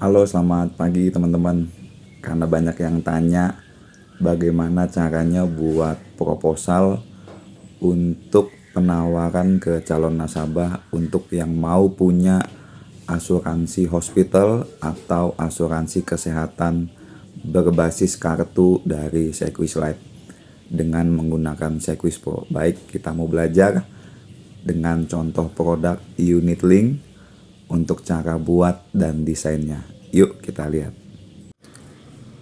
Halo, selamat pagi teman-teman. Karena banyak yang tanya bagaimana caranya buat proposal untuk penawaran ke calon nasabah untuk yang mau punya asuransi hospital atau asuransi kesehatan berbasis kartu dari Sequis Life dengan menggunakan Sequis Pro. Baik, kita mau belajar dengan contoh produk unit link untuk cara buat dan desainnya. Yuk kita lihat.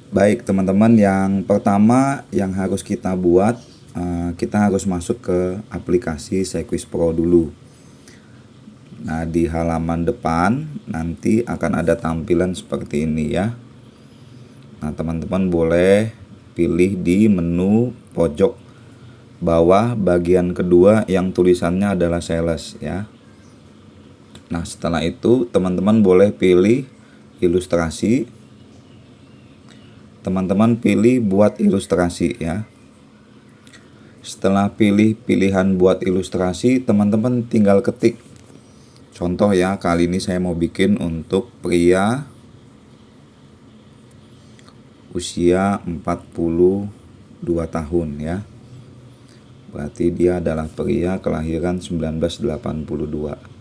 Baik teman-teman, yang pertama yang harus kita buat, kita harus masuk ke aplikasi Sequis Pro dulu. Nah, di halaman depan nanti akan ada tampilan seperti ini ya. Nah, teman-teman boleh pilih di menu pojok bawah bagian kedua yang tulisannya adalah sales ya. Nah, setelah itu teman-teman boleh pilih ilustrasi. Teman-teman pilih buat ilustrasi ya. Setelah pilih pilihan buat ilustrasi, teman-teman tinggal ketik. Contoh ya, kali ini saya mau bikin untuk pria usia 42 tahun ya. Berarti dia adalah pria kelahiran 1982.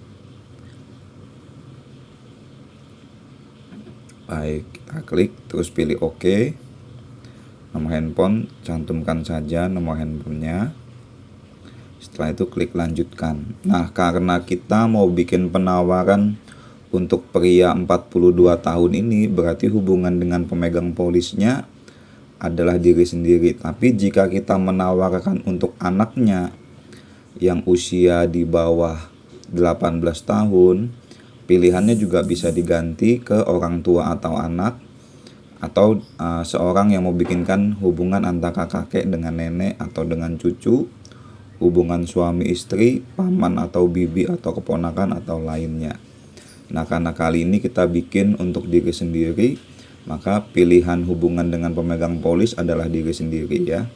Baik, kita klik terus pilih OK. Nomor handphone, cantumkan saja nomor handphonenya. Setelah itu klik lanjutkan. Nah, karena kita mau bikin penawaran untuk pria 42 tahun ini, berarti hubungan dengan pemegang polisnya adalah diri sendiri. Tapi jika kita menawarkan untuk anaknya yang usia di bawah 18 tahun, pilihannya juga bisa diganti ke orang tua atau anak, atau seorang yang mau bikinkan hubungan antara kakek dengan nenek atau dengan cucu, hubungan suami istri, paman atau bibi atau keponakan atau lainnya. Nah, karena kali ini kita bikin untuk diri sendiri, maka pilihan hubungan dengan pemegang polis adalah diri sendiri ya.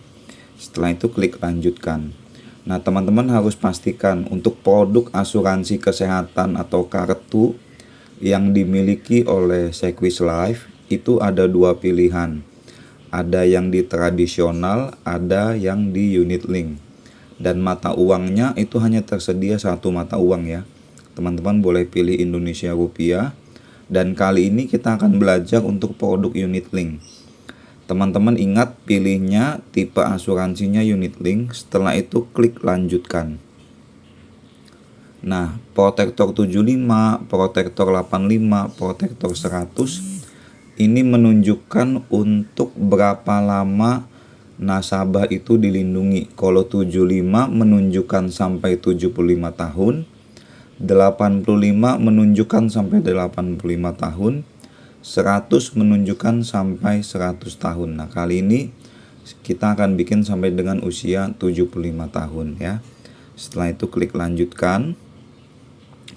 Setelah itu klik lanjutkan. Nah, teman-teman harus pastikan untuk produk asuransi kesehatan atau kartu yang dimiliki oleh Sequis Life itu ada dua pilihan. Ada yang di tradisional, ada yang di unit link. Dan mata uangnya itu hanya tersedia satu mata uang ya. Teman-teman boleh pilih Indonesia Rupiah. Dan kali ini kita akan belajar untuk produk unit link. Teman-teman ingat pilihnya tipe asuransinya unit link, setelah itu klik lanjutkan. Nah, protektor 75, protektor 85, protektor 100 ini menunjukkan untuk berapa lama nasabah itu dilindungi. Kalau 75 menunjukkan sampai 75 tahun, 85 menunjukkan sampai 85 tahun, 100 menunjukkan sampai 100 tahun. Nah, kali ini kita akan bikin sampai dengan usia 75 tahun ya. Setelah itu klik lanjutkan.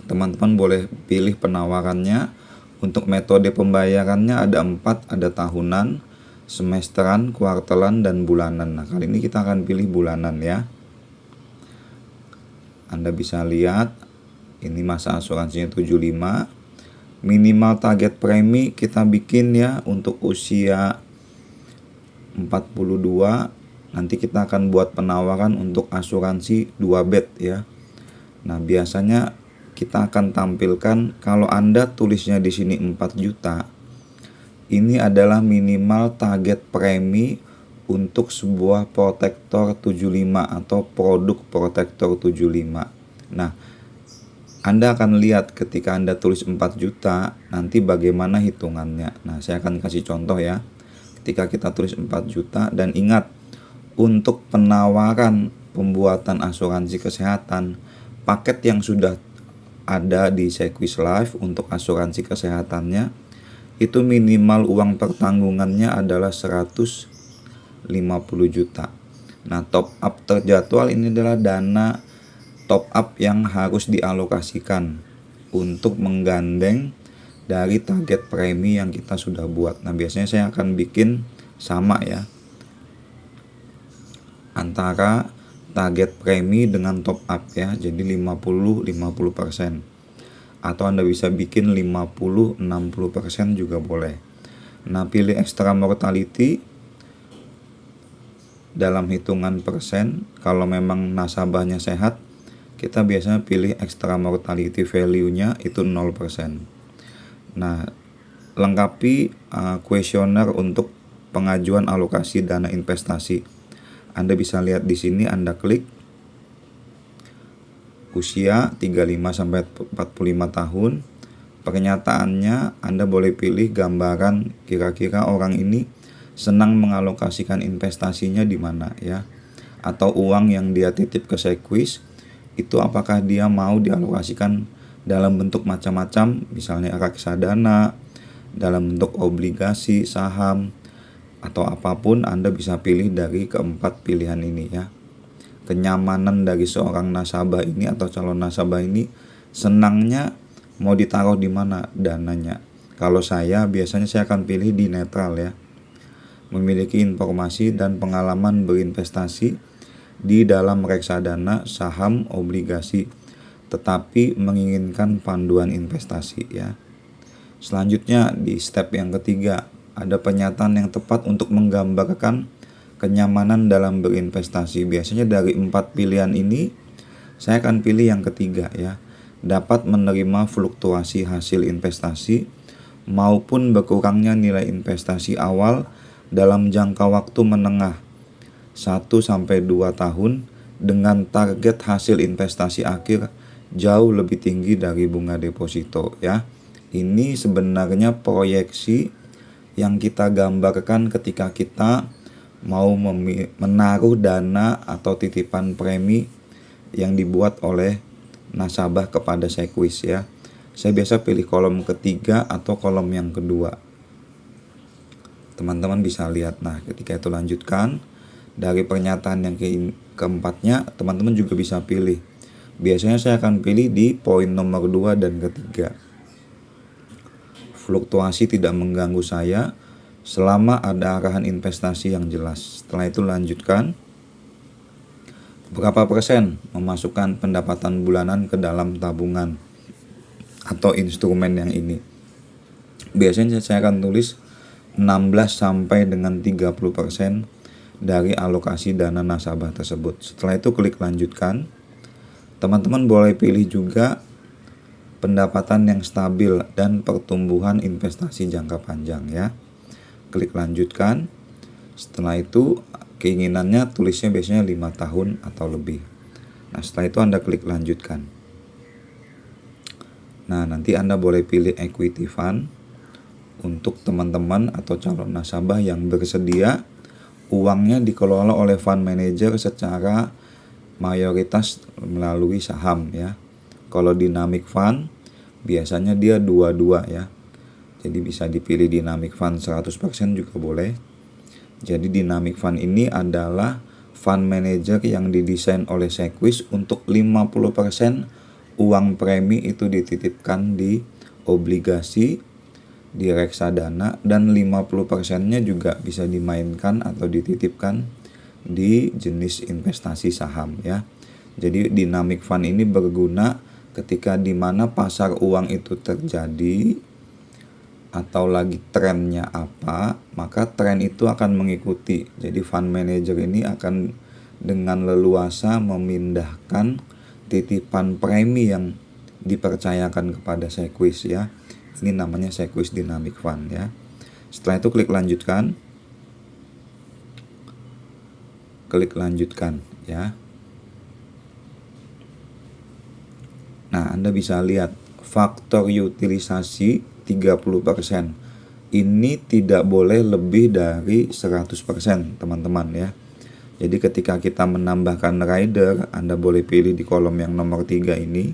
Teman-teman boleh pilih penawarannya. Untuk metode pembayarannya ada 4, ada tahunan, semesteran, kuartalan, dan bulanan. Nah, kali ini kita akan pilih bulanan ya. Anda bisa lihat ini masa asuransinya 75. Minimal target premi kita bikin ya untuk usia 42. Nanti kita akan buat penawaran untuk asuransi 2 bed ya. Nah, biasanya kita akan tampilkan kalau Anda tulisnya di sini 4 juta. Ini adalah minimal target premi untuk sebuah protektor 75 atau produk protektor 75. Nah, Anda akan lihat ketika Anda tulis 4 juta, nanti bagaimana hitungannya. Nah, saya akan kasih contoh ya. Ketika kita tulis 4 juta, dan ingat, untuk penawaran pembuatan asuransi kesehatan, paket yang sudah ada di Sequis Life untuk asuransi kesehatannya, itu minimal uang pertanggungannya adalah 150 juta. Nah, top up terjadwal ini adalah dana top up yang harus dialokasikan untuk menggandeng dari target premi yang kita sudah buat. Nah, biasanya saya akan bikin sama ya, antara target premi dengan top up ya, jadi 50-50%. atau Anda bisa bikin 50-60% juga boleh. Nah, pilih extra mortality dalam hitungan persen. Kalau memang nasabahnya sehat, kita biasanya pilih extra mortality value-nya itu 0%. Nah, lengkapi kuesioner untuk pengajuan alokasi dana investasi. Anda bisa lihat di sini, Anda klik usia 35 sampai 45 tahun. Pernyataannya Anda boleh pilih gambaran kira-kira orang ini senang mengalokasikan investasinya di mana ya. Atau uang yang dia titip ke Sequis itu apakah dia mau dialokasikan dalam bentuk macam-macam, misalnya reksadana, dalam bentuk obligasi, saham, atau apapun. Anda bisa pilih dari keempat pilihan ini ya. Kenyamanan dari seorang nasabah ini atau calon nasabah ini senangnya mau ditaruh di mana dananya. Kalau saya biasanya saya akan pilih di netral ya. Memiliki informasi dan pengalaman berinvestasi di dalam reksadana, saham, obligasi, tetapi menginginkan panduan investasi ya. Selanjutnya di step yang ketiga, ada pernyataan yang tepat untuk menggambarkan kenyamanan dalam berinvestasi. Biasanya dari 4 pilihan ini saya akan pilih yang ketiga ya. Dapat menerima fluktuasi hasil investasi maupun berkurangnya nilai investasi awal dalam jangka waktu menengah 1-2 tahun dengan target hasil investasi akhir jauh lebih tinggi dari bunga deposito ya. Ini sebenarnya proyeksi yang kita gambarkan ketika kita mau menaruh dana atau titipan premi yang dibuat oleh nasabah kepada Sequis ya. Saya biasa pilih kolom ketiga atau kolom yang kedua. Teman-teman bisa lihat. Nah, ketika itu lanjutkan, dari pernyataan yang keempatnya, teman-teman juga bisa pilih. Biasanya saya akan pilih di poin nomor 2 dan ketiga. Fluktuasi tidak mengganggu saya selama ada arahan investasi yang jelas. Setelah itu lanjutkan. Berapa persen memasukkan pendapatan bulanan ke dalam tabungan atau instrumen yang ini. Biasanya saya akan tulis 16 sampai dengan 30% dari alokasi dana nasabah tersebut. Setelah itu klik lanjutkan. Teman-teman boleh pilih juga pendapatan yang stabil dan pertumbuhan investasi jangka panjang ya. Klik lanjutkan. Setelah itu keinginannya tulisnya biasanya 5 tahun atau lebih. Nah, setelah itu Anda klik lanjutkan. Nah, nanti Anda boleh pilih equity fund untuk teman-teman atau calon nasabah yang bersedia uangnya dikelola oleh fund manager secara mayoritas melalui saham ya. Kalau dynamic fund biasanya dia 2-2 ya. Jadi bisa dipilih dynamic fund 100% juga boleh. Jadi dynamic fund ini adalah fund manager yang didesain oleh Sequis untuk 50% uang premi itu dititipkan di obligasi, di reksadana, dan 50%-nya juga bisa dimainkan atau dititipkan di jenis investasi saham ya. Jadi dynamic fund ini berguna ketika di mana pasar uang itu terjadi atau lagi trennya apa, maka tren itu akan mengikuti. Jadi fund manager ini akan dengan leluasa memindahkan titipan premi yang dipercayakan kepada Sequis ya. Ini namanya Sequis Dynamic Fund ya. Setelah itu klik lanjutkan. Klik lanjutkan ya. Nah, Anda bisa lihat faktor utilisasi 30%. Ini tidak boleh lebih dari 100%, teman-teman ya. Jadi ketika kita menambahkan rider, Anda boleh pilih di kolom yang nomor 3 ini.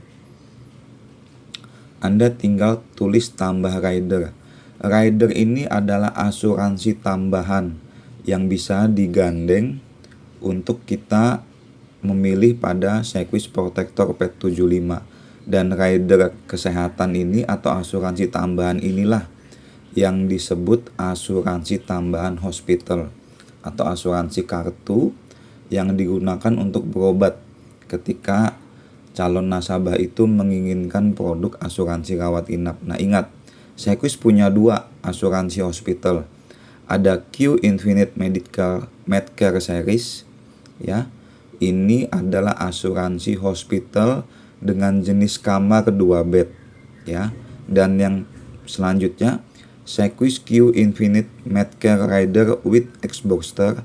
Anda tinggal tulis tambah rider. Rider ini adalah asuransi tambahan yang bisa digandeng untuk kita memilih pada Sequis Protector Pet 75. Dan rider kesehatan ini atau asuransi tambahan inilah yang disebut asuransi tambahan hospital atau asuransi kartu yang digunakan untuk berobat ketika calon nasabah itu menginginkan produk asuransi rawat inap. Nah ingat, Sequis punya 2 asuransi hospital. Ada Q Infinite Medcare Series ya. Ini adalah asuransi hospital dengan jenis kamar 2 bed ya. Dan yang selanjutnya Sequis Q Infinite Medcare Rider with Exboxer.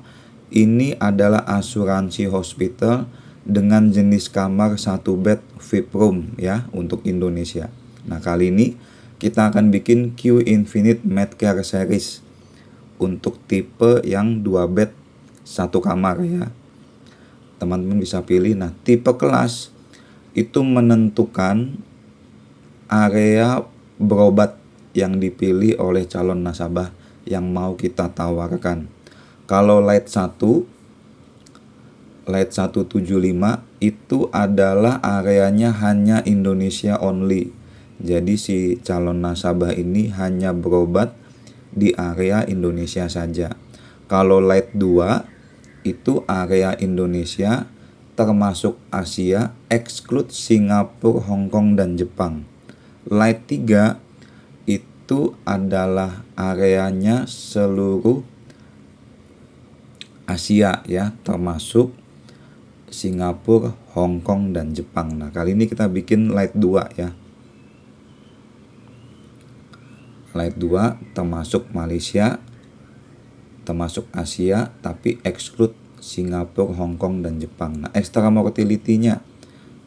Ini adalah asuransi hospital dengan jenis kamar 1 bed VIP room ya untuk Indonesia. Nah kali ini kita akan bikin Q Infinite Medcare Series untuk tipe yang 2 bed 1 kamar ya. Teman-teman bisa pilih. Nah tipe kelas itu menentukan area berobat yang dipilih oleh calon nasabah yang mau kita tawarkan. Kalau Light 1, Light 175 itu adalah areanya hanya Indonesia only. Jadi si calon nasabah ini hanya berobat di area Indonesia saja. Kalau Light 2 itu area Indonesia termasuk Asia, exclude Singapura, Hong Kong dan Jepang. Light 3 itu adalah areanya seluruh Asia ya, termasuk Singapura, Hong Kong dan Jepang. Nah, kali ini kita bikin Light 2 ya. Light 2 termasuk Malaysia, termasuk Asia, tapi exclude Singapura, Hong Kong dan Jepang. Nah, extra mortality-nya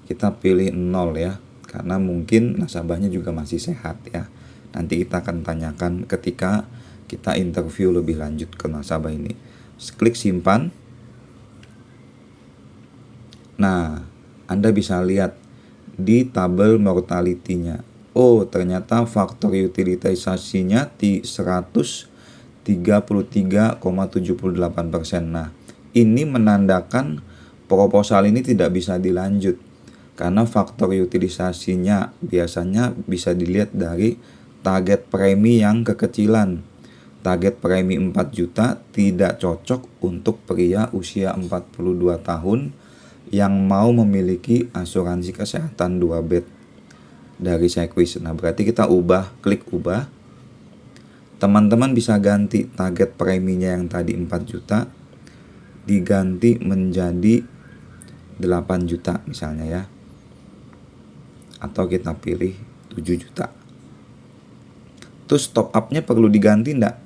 kita pilih 0 ya, karena mungkin nasabahnya juga masih sehat ya. Nanti kita akan tanyakan ketika kita interview lebih lanjut ke nasabah ini. Klik simpan. Nah, Anda bisa lihat di tabel mortality-nya. Oh, ternyata faktor utilisasinya di 133,78%. Nah, ini menandakan proposal ini tidak bisa dilanjut karena faktor utilisasinya biasanya bisa dilihat dari target premi yang kekecilan. Target premi 4 juta tidak cocok untuk pria usia 42 tahun yang mau memiliki asuransi kesehatan 2 bed dari Sequis. Nah, berarti kita klik ubah. Teman-teman bisa ganti target preminya yang tadi 4 juta diganti menjadi 8 juta misalnya ya. Atau kita pilih 7 juta. Terus top up-nya perlu diganti enggak?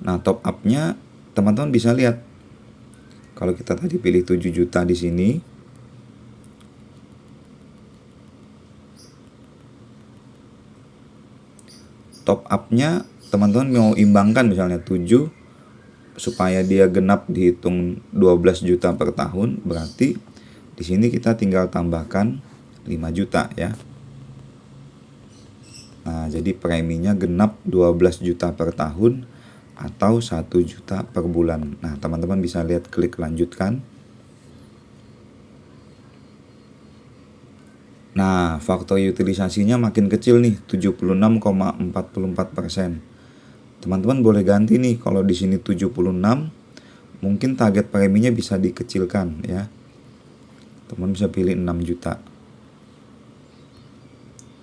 Nah, top up-nya teman-teman bisa lihat. Kalau kita tadi pilih 7 juta di sini, top up-nya teman-teman mau imbangkan misalnya 7 supaya dia genap dihitung 12 juta per tahun, berarti di sini kita tinggal tambahkan 5 juta ya. Nah, jadi preminya genap 12 juta per tahun atau 1 juta per bulan. Nah, teman-teman bisa lihat, klik lanjutkan. Nah, faktor utilisasinya makin kecil nih, 76,44%. Teman-teman boleh ganti nih, kalau di sini 76, mungkin target preminya bisa dikecilkan ya. Teman bisa pilih 6 juta.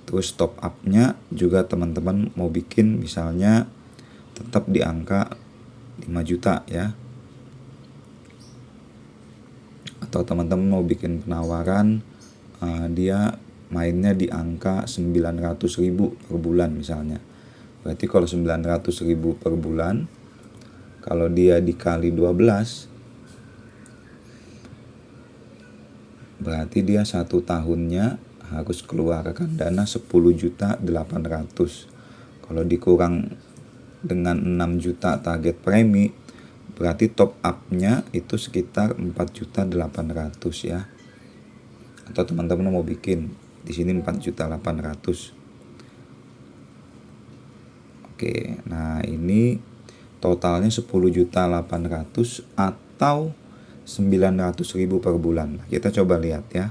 Terus top up-nya juga teman-teman mau bikin misalnya tetap di angka 5 juta ya. Atau teman-teman mau bikin penawaran dia mainnya di angka 900.000 per bulan misalnya. Berarti kalau 900.000 per bulan, kalau dia dikali 12, berarti dia 1 tahunnya harus keluarkan dana 10.800.000. Kalau dikurang dengan 6 juta target premi, berarti top up-nya itu sekitar 4.800.000 ya. Atau teman-teman mau bikin di sini 4.800.000. Oke, nah ini totalnya 10.800.000 atau 900.000 per bulan. Kita coba lihat ya.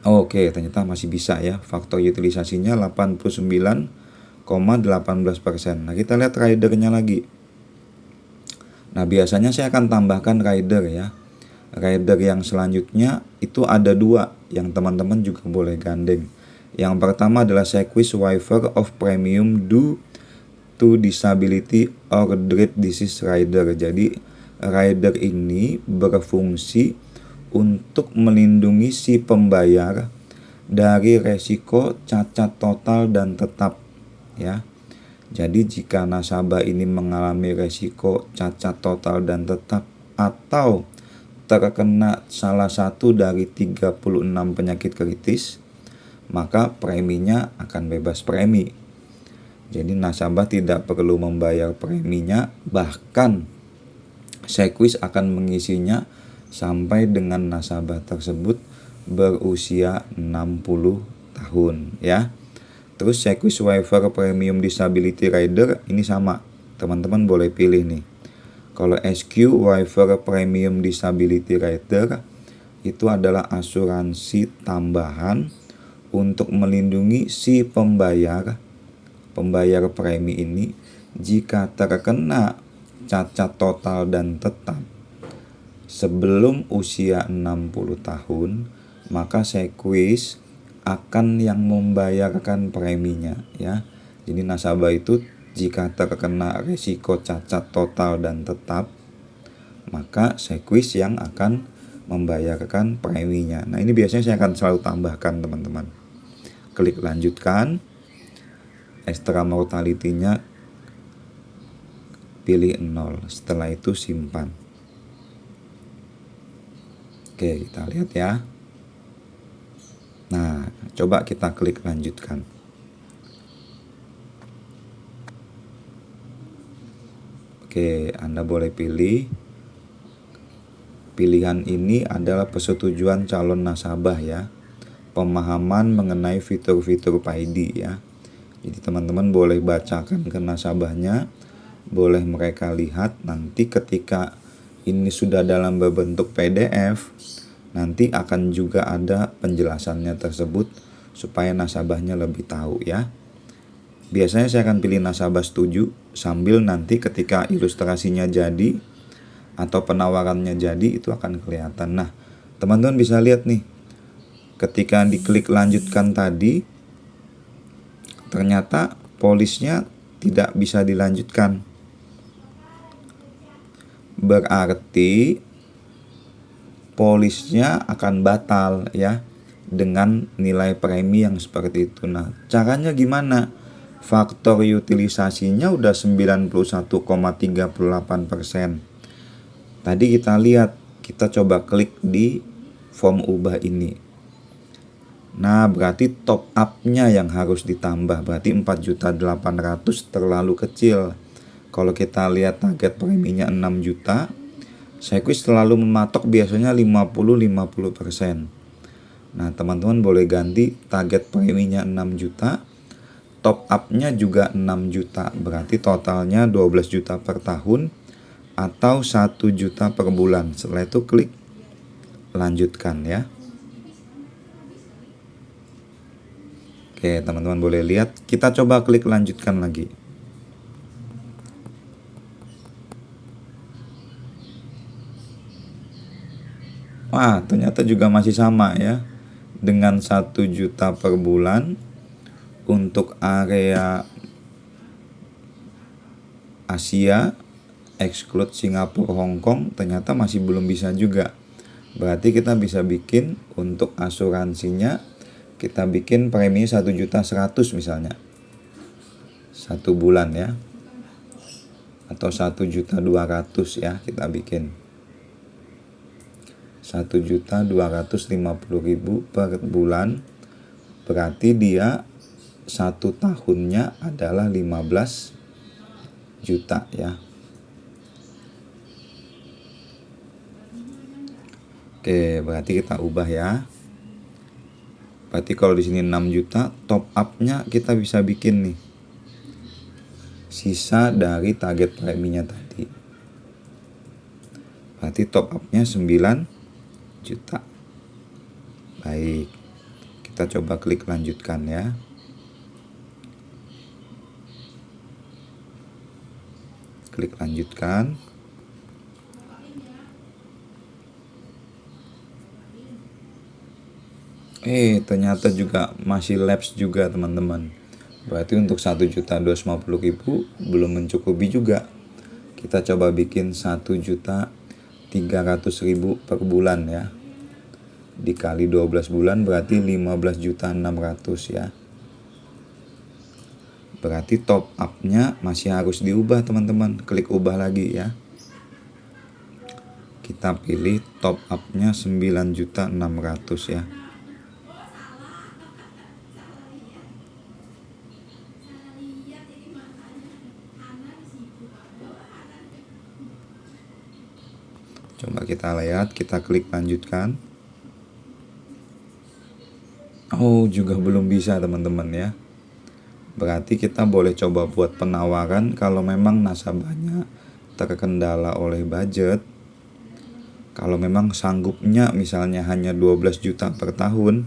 Oke, ternyata masih bisa ya. Faktor utilisasinya 89,18%. Nah, kita lihat ridernya lagi. Nah, biasanya saya akan tambahkan rider ya. Rider yang selanjutnya itu ada 2 yang teman-teman juga boleh gandeng. Yang pertama adalah Sequis Waiver of Premium due to disability or dread disease rider. Jadi rider ini berfungsi untuk melindungi si pembayar dari resiko cacat total dan tetap ya. Jadi jika nasabah ini mengalami resiko cacat total dan tetap atau terkena salah satu dari 36 penyakit kritis, maka preminya akan bebas premi. Jadi nasabah tidak perlu membayar preminya, bahkan Sequis akan mengisinya sampai dengan nasabah tersebut berusia 60 tahun ya. Terus Sequis Waiver Premium Disability Rider ini sama, teman-teman boleh pilih nih. Kalau SQ Waiver Premium Disability Rider itu adalah asuransi tambahan untuk melindungi si pembayar premi ini jika terkena cacat total dan tetap sebelum usia 60 tahun, maka Sequis akan yang membayarkan preminya ya. Jadi nasabah itu jika terkena risiko cacat total dan tetap, maka Sequis yang akan membayarkan preminya. Nah, ini biasanya saya akan selalu tambahkan teman-teman. Klik lanjutkan. Extra mortality-nya pilih 0. Setelah itu simpan. Oke, kita lihat ya. Nah, coba kita klik lanjutkan. Oke, Anda boleh pilih. Pilihan ini adalah persetujuan calon nasabah ya. Pemahaman mengenai fitur-fitur PAID ya. Jadi teman-teman boleh bacakan ke nasabahnya, boleh mereka lihat nanti ketika ini sudah dalam berbentuk PDF, nanti akan juga ada penjelasannya tersebut supaya nasabahnya lebih tahu ya. Biasanya saya akan pilih nasabah setuju sambil nanti ketika ilustrasinya jadi atau penawarannya jadi itu akan kelihatan. Nah, teman-teman bisa lihat nih, ketika diklik lanjutkan tadi ternyata polisnya tidak bisa dilanjutkan. Berarti polisnya akan batal ya dengan nilai premi yang seperti itu. Nah, caranya gimana? Faktor utilisasinya udah 91,38%. Tadi kita lihat, kita coba klik di form ubah ini. Nah, berarti top up-nya yang harus ditambah. Berarti 4.800.000 terlalu kecil. Kalau kita lihat target preminya 6 juta, Sequis selalu mematok biasanya 50-50%. Nah, teman-teman boleh ganti target preminya 6 juta, top up-nya juga 6 juta. Berarti totalnya 12 juta per tahun atau 1 juta per bulan. Setelah itu klik lanjutkan ya. Oke, teman-teman boleh lihat. Kita coba klik lanjutkan lagi. Wah, ternyata juga masih sama ya. Dengan 1 juta per bulan untuk area Asia, exclude Singapura, Hong Kong, ternyata masih belum bisa juga. Berarti kita bisa bikin untuk asuransinya, kita bikin preminya 1.100.000 misalnya. 1 bulan ya. Atau 1.200.000 ya kita bikin. 1.250.000 per bulan. Berarti dia 1 tahunnya adalah 15 juta ya. Oke, berarti kita ubah ya. Berarti kalau di sini 6 juta, top up-nya kita bisa bikin nih. Sisa dari target preminya tadi. Berarti top up-nya 9 juta. Baik. Kita coba klik lanjutkan ya. Klik lanjutkan. Ternyata juga masih lapse juga teman-teman. Berarti untuk 1.250.000 belum mencukupi juga. Kita coba bikin 1.300.000 per bulan ya. Dikali 12 bulan berarti 15.600.000 ya. Berarti top up-nya masih harus diubah teman-teman. Klik ubah lagi ya. Kita pilih top up-nya 9.600.000 ya. Coba kita lihat, kita klik lanjutkan. Juga belum bisa teman-teman ya. Berarti kita boleh coba buat penawaran kalau memang nasabahnya terkendala oleh budget. Kalau memang sanggupnya misalnya hanya 12 juta per tahun,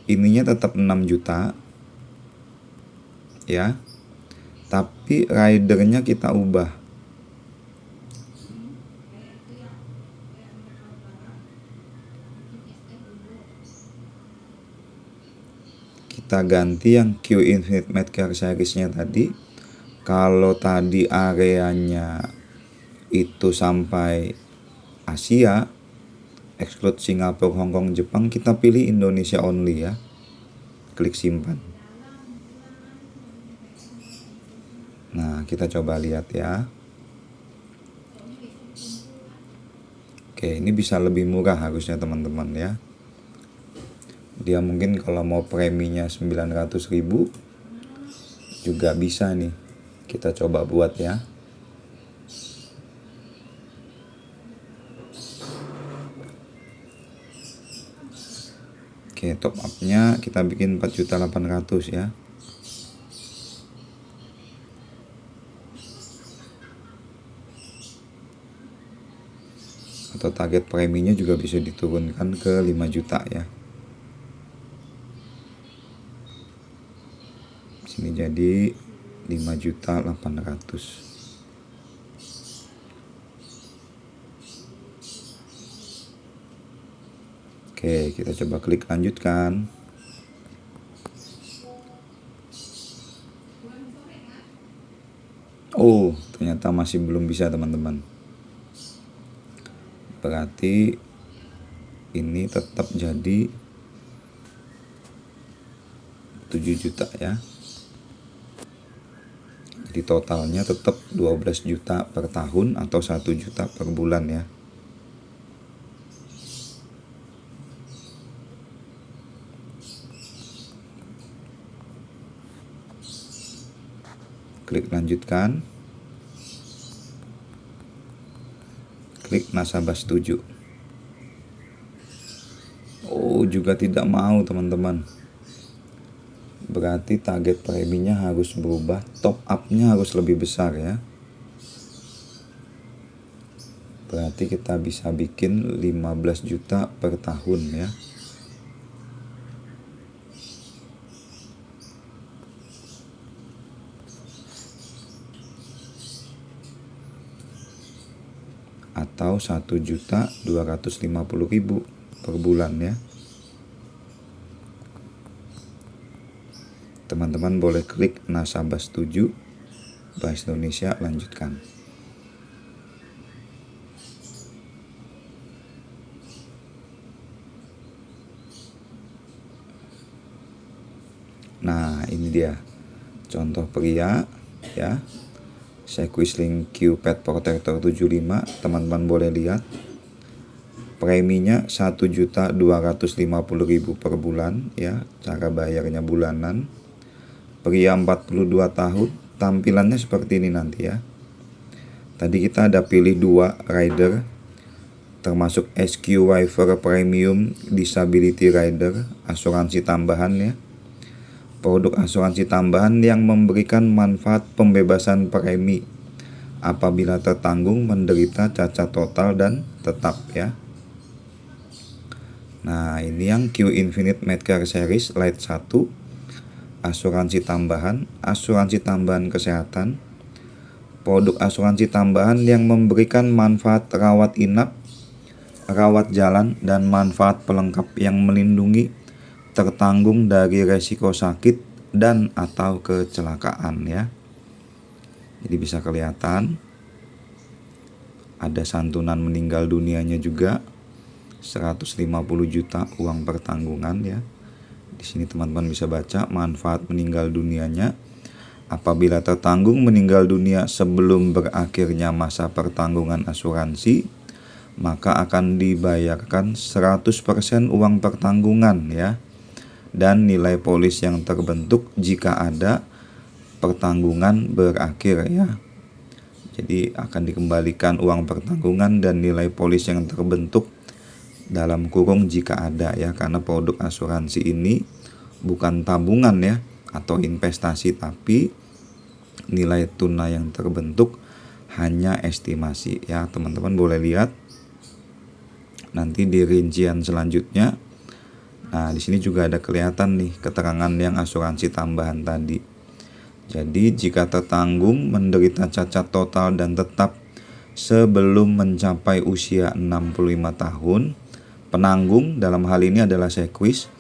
ininya tetap 6 juta ya. Tapi ridernya kita ubah. Kita ganti yang Q Infinite Medcare Series-nya tadi. Kalau tadi areanya itu sampai Asia, exclude Singapura, Hong Kong, Jepang, kita pilih Indonesia only ya. Klik simpan. Nah, kita coba lihat ya. Oke, ini bisa lebih murah harusnya teman-teman ya. Dia mungkin kalau mau preminya 900.000 juga bisa nih. Kita coba buat ya. Oke, top up-nya kita bikin 4.800.000 ya. Atau target preminya juga bisa diturunkan ke 5 juta ya. Sini jadi 5.800.000. Oke, kita coba klik lanjutkan. Ternyata masih belum bisa teman-teman. Berarti ini tetap jadi 7 juta ya. Jadi totalnya tetap 12 juta per tahun atau 1 juta per bulan ya. Klik lanjutkan. Klik nasabah setuju. Juga tidak mau teman-teman. Berarti target preminya harus berubah, top up-nya harus lebih besar ya. Berarti kita bisa bikin 15 juta per tahun ya. Atau 1.250.000 per bulan ya. Teman-teman boleh klik nasabah setuju, Bank Indonesia lanjutkan. Nah, ini dia contoh pria ya. Sequisling Q-Pad Protector 75, teman-teman boleh lihat. Preminya 1.250.000 per bulan ya, cara bayarnya bulanan. Pria 42 tahun, tampilannya seperti ini nanti ya. Tadi kita ada pilih 2 rider, termasuk SQ Waiver Premium Disability Rider, asuransi tambahan ya. Produk asuransi tambahan yang memberikan manfaat pembebasan premi apabila tertanggung menderita cacat total dan tetap ya. Nah, ini yang Q Infinite Medcare Series Lite 1, asuransi tambahan kesehatan, produk asuransi tambahan yang memberikan manfaat rawat inap, rawat jalan, dan manfaat pelengkap yang melindungi tertanggung dari resiko sakit dan atau kecelakaan ya. Jadi bisa kelihatan ada santunan meninggal dunianya juga, 150 juta uang pertanggungan ya. Di sini teman-teman bisa baca manfaat meninggal dunianya. Apabila tertanggung meninggal dunia sebelum berakhirnya masa pertanggungan asuransi, maka akan dibayarkan 100% uang pertanggungan ya. Dan nilai polis yang terbentuk jika ada pertanggungan berakhir ya. Jadi akan dikembalikan uang pertanggungan dan nilai polis yang terbentuk dalam kurung jika ada ya, karena produk asuransi ini bukan tabungan ya atau investasi, tapi nilai tunai yang terbentuk hanya estimasi ya. Teman-teman boleh lihat nanti di rincian selanjutnya. Nah, di sini juga ada kelihatan nih keterangan yang asuransi tambahan tadi. Jadi jika tertanggung menderita cacat total dan tetap sebelum mencapai usia 65 tahun, penanggung dalam hal ini adalah Sequis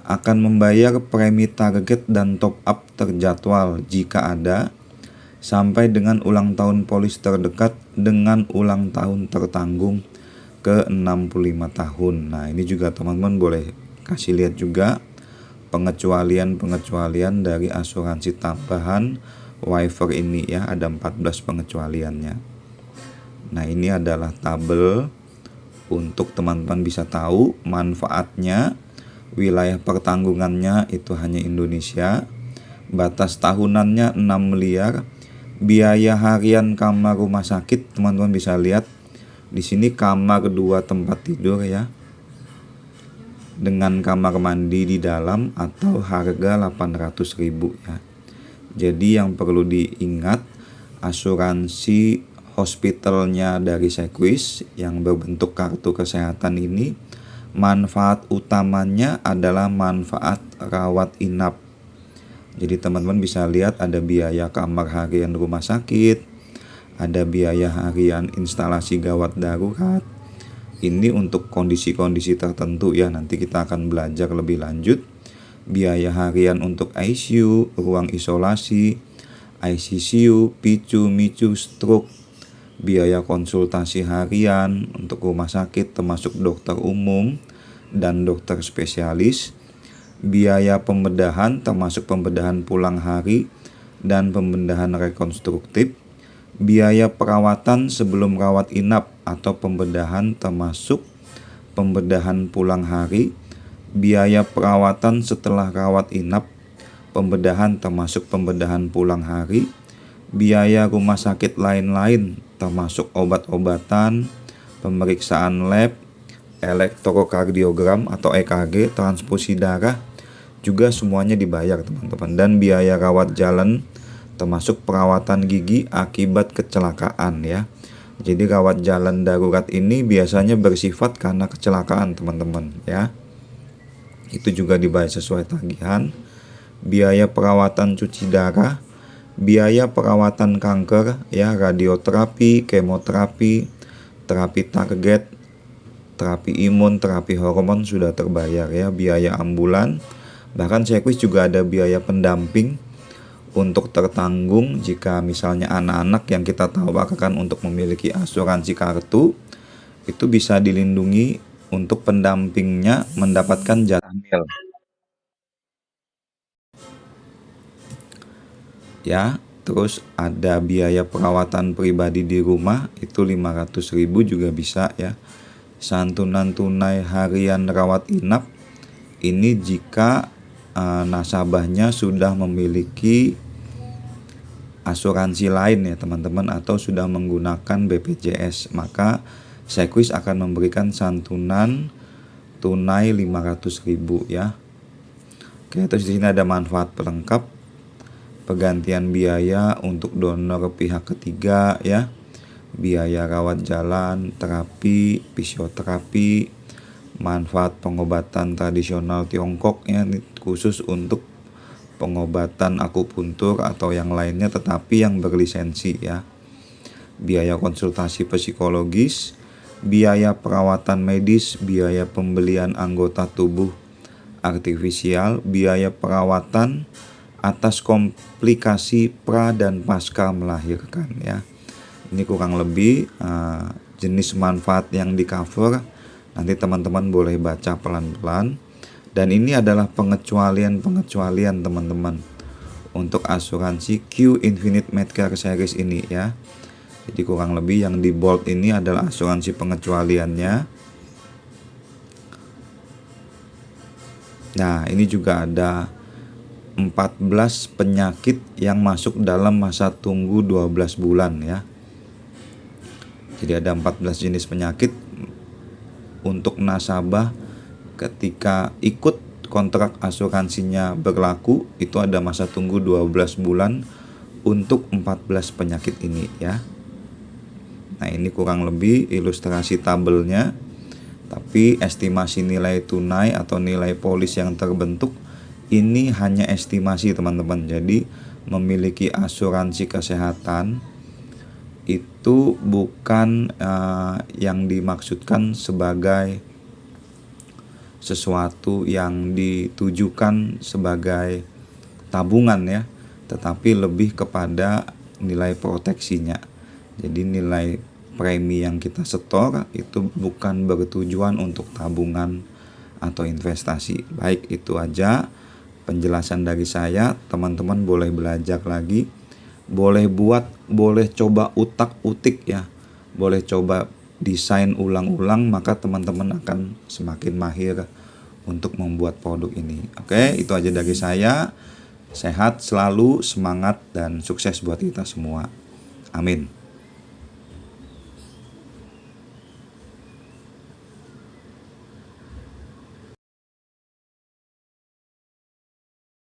akan membayar premi target dan top up terjadwal jika ada sampai dengan ulang tahun polis terdekat dengan ulang tahun tertanggung ke 65 tahun. Nah, ini juga teman-teman boleh kasih lihat juga pengecualian dari asuransi tambahan waiver ini ya, ada 14 pengecualiannya. Nah, ini adalah tabel untuk teman-teman bisa tahu manfaatnya. Wilayah pertanggungannya itu hanya Indonesia, batas tahunannya 6 miliar, biaya harian kamar rumah sakit teman-teman bisa lihat di sini kamar 2 tempat tidur ya, dengan kamar mandi di dalam atau harga 800.000 ya. Jadi yang perlu diingat, asuransi hospitalnya dari Sequis yang berbentuk kartu kesehatan ini, manfaat utamanya adalah manfaat rawat inap. Jadi teman-teman bisa lihat ada biaya kamar harian rumah sakit, ada biaya harian instalasi gawat darurat. Ini untuk kondisi-kondisi tertentu ya, nanti kita akan belajar lebih lanjut. Biaya harian untuk ICU, ruang isolasi, ICCU, PICU, MICU, stroke, biaya konsultasi harian untuk rumah sakit termasuk dokter umum dan dokter spesialis, biaya pembedahan termasuk pembedahan pulang hari dan pembedahan rekonstruktif, biaya perawatan sebelum rawat inap atau pembedahan termasuk pembedahan pulang hari, biaya perawatan setelah rawat inap, pembedahan termasuk pembedahan pulang hari, biaya rumah sakit lain-lain termasuk obat-obatan, pemeriksaan lab, elektrokardiogram atau EKG, transfusi darah, juga semuanya dibayar teman-teman. Dan biaya rawat jalan termasuk perawatan gigi akibat kecelakaan ya. Jadi rawat jalan darurat ini biasanya bersifat karena kecelakaan teman-teman ya. Itu juga dibayar sesuai tagihan. Biaya perawatan cuci darah, biaya perawatan kanker ya, radioterapi, kemoterapi, terapi target, terapi imun, terapi hormon sudah terbayar ya. Biaya ambulan, bahkan Sequis juga ada biaya pendamping untuk tertanggung jika misalnya anak-anak yang kita tawarkan untuk memiliki asuransi kartu itu bisa dilindungi untuk pendampingnya mendapatkan jatah mil ya. Terus ada biaya perawatan pribadi di rumah itu 500.000 juga bisa ya. Santunan tunai harian rawat inap ini jika nasabahnya sudah memiliki asuransi lain ya teman-teman, atau sudah menggunakan BPJS, maka Sequis akan memberikan santunan tunai 500.000 ya. Oke, terus di sini ada manfaat pelengkap, penggantian biaya untuk donor pihak ketiga ya, biaya rawat jalan, terapi, fisioterapi, manfaat pengobatan tradisional Tiongkok ya, khusus untuk pengobatan akupuntur atau yang lainnya tetapi yang berlisensi ya. Biaya konsultasi psikologis, biaya perawatan medis, biaya pembelian anggota tubuh artifisial, biaya perawatan atas komplikasi pra dan pasca melahirkan ya. Ini kurang lebih jenis manfaat yang di cover. Nanti teman-teman boleh baca pelan-pelan. Dan ini adalah pengecualian teman-teman untuk asuransi Q Infinite Medcare Series ini ya. Jadi kurang lebih yang di bold ini adalah asuransi pengecualiannya. Nah, ini juga ada 14 penyakit yang masuk dalam masa tunggu 12 bulan ya. Jadi ada 14 jenis penyakit untuk nasabah ketika ikut kontrak asuransinya berlaku, itu ada masa tunggu 12 bulan untuk 14 penyakit ini ya. Nah, ini kurang lebih ilustrasi tabelnya. Tapi estimasi nilai tunai atau nilai polis yang terbentuk ini hanya estimasi teman-teman. Jadi memiliki asuransi kesehatan itu bukan yang dimaksudkan sebagai sesuatu yang ditujukan sebagai tabungan ya, tetapi lebih kepada nilai proteksinya. Jadi nilai premi yang kita setor itu bukan bertujuan untuk tabungan atau investasi. Baik, itu aja penjelasan dari saya. Teman-teman boleh belajar lagi, boleh coba utak-utik ya, boleh coba desain ulang-ulang, maka teman-teman akan semakin mahir untuk membuat produk ini. Oke, itu aja dari saya. Sehat selalu, semangat, dan sukses buat kita semua. Amin.